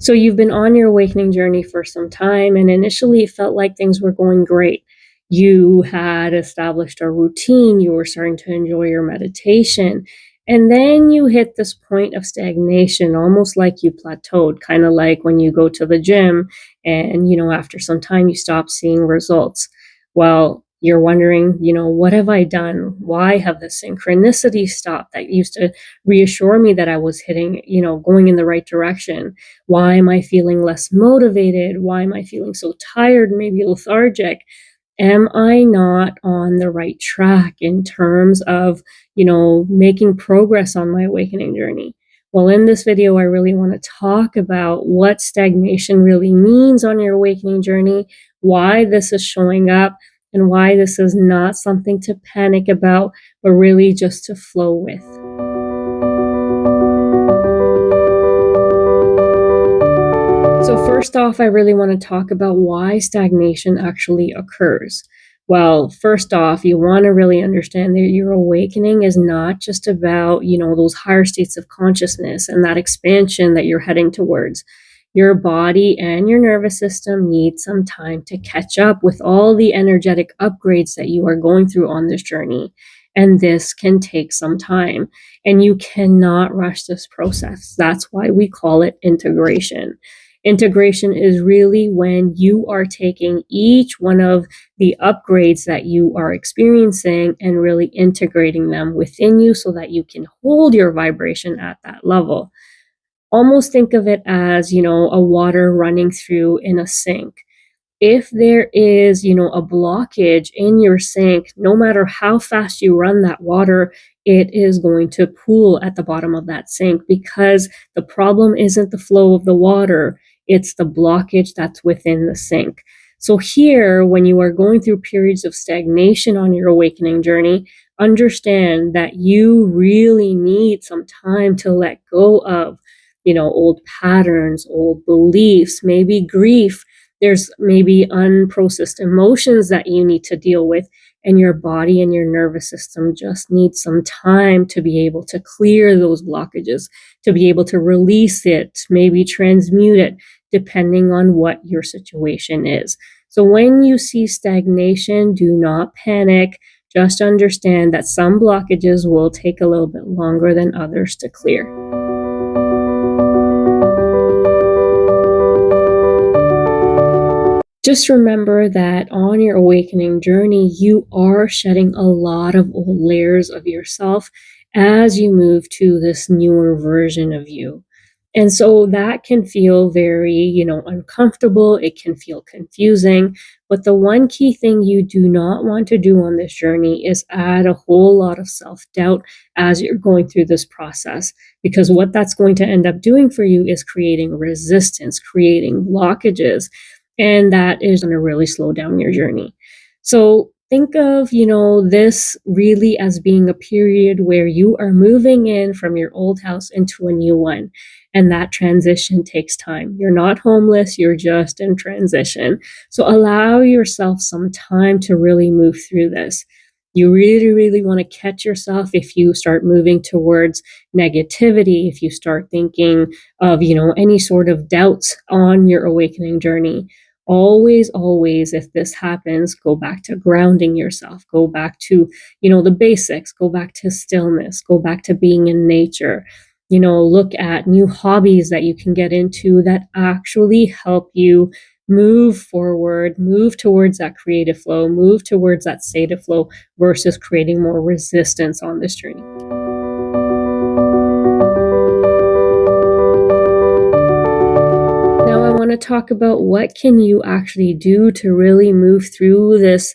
So you've been on your awakening journey for some time, and initially it felt like things were going great. You had established a routine, you were starting to enjoy your meditation, and then you hit this point of stagnation, almost like you plateaued, kind of like when you go to the gym and, after some time you stop seeing results. Well, you're wondering, what have I done? Why have the synchronicities stopped that used to reassure me that I was hitting, going in the right direction? Why am I feeling less motivated? Why am I feeling so tired, maybe lethargic? Am I not on the right track in terms of, making progress on my awakening journey? Well, in this video, I really want to talk about what stagnation really means on your awakening journey, why this is showing up, and why this is not something to panic about, but really just to flow with. So first off, I really want to talk about why stagnation actually occurs. Well, first off, you want to really understand that your awakening is not just about, those higher states of consciousness and that expansion that you're heading towards. Your body and your nervous system need some time to catch up with all the energetic upgrades that you are going through on this journey. And this can take some time, and you cannot rush this process. That's why we call it integration. Integration is really when you are taking each one of the upgrades that you are experiencing and really integrating them within you so that you can hold your vibration at that level. Almost think of it as, a water running through in a sink. If there is, a blockage in your sink, no matter how fast you run that water, it is going to pool at the bottom of that sink, because the problem isn't the flow of the water, it's the blockage that's within the sink. So here, when you are going through periods of stagnation on your awakening journey, understand that you really need some time to let go of, old patterns, old beliefs, maybe grief. There's maybe unprocessed emotions that you need to deal with, and your body and your nervous system just need some time to be able to clear those blockages, to be able to release it, maybe transmute it, depending on what your situation is. So when you see stagnation, do not panic. Just understand that some blockages will take a little bit longer than others to clear. Just remember that on your awakening journey, you are shedding a lot of old layers of yourself as you move to this newer version of you. And so that can feel very, uncomfortable. It can feel confusing. But the one key thing you do not want to do on this journey is add a whole lot of self-doubt as you're going through this process. Because what that's going to end up doing for you is creating resistance, creating blockages. And that is going to really slow down your journey. So think of, this really as being a period where you are moving in from your old house into a new one. And that transition takes time. You're not homeless, you're just in transition. So allow yourself some time to really move through this. You really, really want to catch yourself if you start moving towards negativity, if you start thinking of, any sort of doubts on your awakening journey. Always, always, if this happens, go back to grounding yourself, go back to, the basics, go back to stillness, go back to being in nature, look at new hobbies that you can get into that actually help you move forward, move towards that creative flow, move towards that state of flow versus creating more resistance on this journey. Now I want to talk about what can you actually do to really move through this,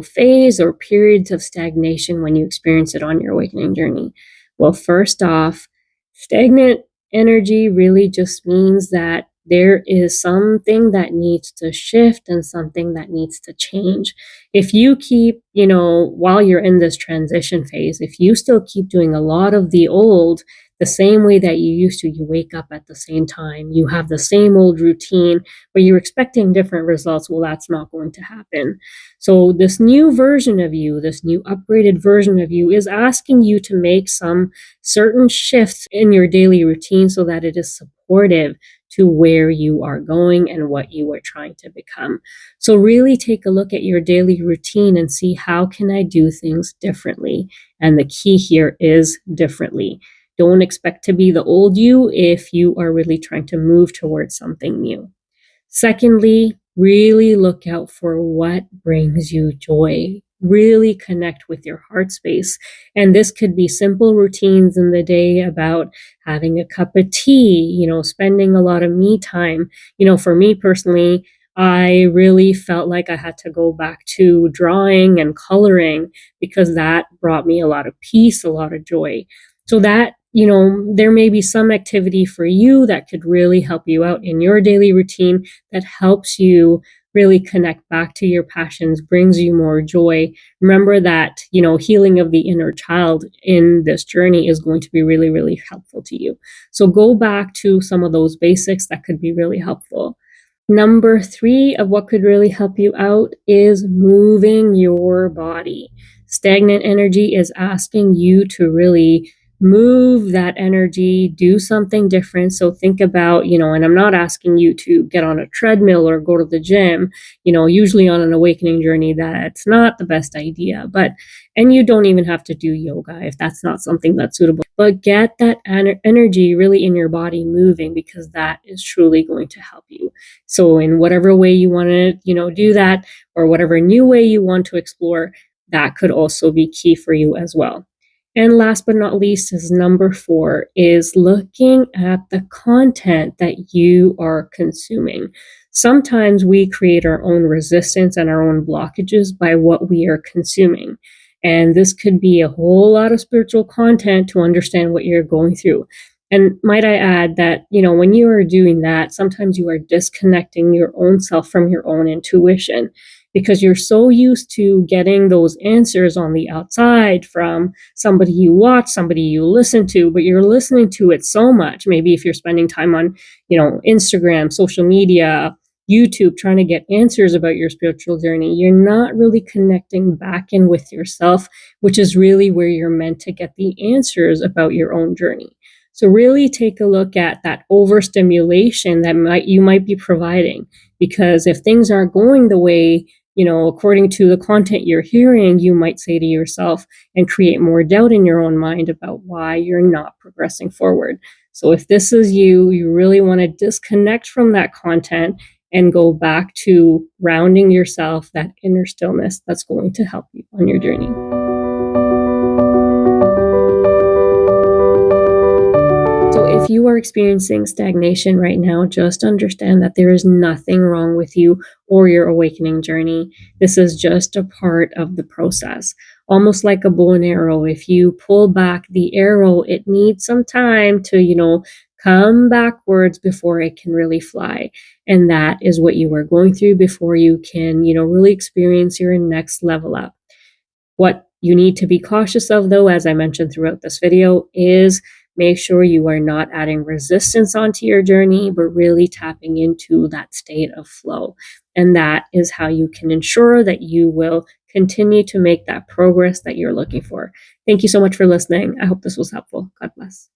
phase or periods of stagnation when you experience it on your awakening journey. Well, first off, stagnant energy really just means that there is something that needs to shift and something that needs to change. If you keep, while you're in this transition phase, if you still keep doing a lot of the old, the same way that you used to. You wake up at the same time, you have the same old routine, but you're expecting different results. Well, that's not going to happen. So this new version of you, this new upgraded version of you, is asking you to make some certain shifts in your daily routine so that it is supportive to where you are going and what you are trying to become. So really take a look at your daily routine and see, how can I do things differently? And the key here is differently. Don't expect to be the old you if you are really trying to move towards something new. Secondly, really look out for what brings you joy. Really connect with your heart space. And this could be simple routines in the day about having a cup of tea, spending a lot of me time. For me personally, I really felt like I had to go back to drawing and coloring because that brought me a lot of peace, a lot of joy. So that, there may be some activity for you that could really help you out in your daily routine, that helps you really connect back to your passions, brings you more joy. Remember that, healing of the inner child in this journey is going to be really, really helpful to you. So go back to some of those basics that could be really helpful. Number 3 of what could really help you out is moving your body. Stagnant energy is asking you to really move that energy, do something different. So think about, and I'm not asking you to get on a treadmill or go to the gym. Usually on an awakening journey, that's not the best idea. And you don't even have to do yoga if that's not something that's suitable. But get that energy really in your body moving, because that is truly going to help you. So in whatever way you want to, do that, or whatever new way you want to explore, that could also be key for you as well. And last but not least is number 4, is looking at the content that you are consuming. Sometimes we create our own resistance and our own blockages by what we are consuming. And this could be a whole lot of spiritual content to understand what you're going through. And might I add that, when you are doing that, sometimes you are disconnecting your own self from your own intuition, because you're so used to getting those answers on the outside from somebody you watch, somebody you listen to, but you're listening to it so much. Maybe if you're spending time on, Instagram, social media, YouTube, trying to get answers about your spiritual journey, you're not really connecting back in with yourself, which is really where you're meant to get the answers about your own journey. So really take a look at that overstimulation that you might be providing, because if things aren't going the way, according to the content you're hearing, you might say to yourself and create more doubt in your own mind about why you're not progressing forward. So if this is you really want to disconnect from that content and go back to grounding yourself, that inner stillness, that's going to help you on your journey. So if you are experiencing stagnation right now, just understand that there is nothing wrong with you or your awakening journey. This is just a part of the process. Almost like a bow and arrow. If you pull back the arrow, it needs some time to, come backwards before it can really fly. And that is what you are going through before you can, really experience your next level up. What you need to be cautious of, though, as I mentioned throughout this video, is make sure you are not adding resistance onto your journey, but really tapping into that state of flow. And that is how you can ensure that you will continue to make that progress that you're looking for. Thank you so much for listening. I hope this was helpful. God bless.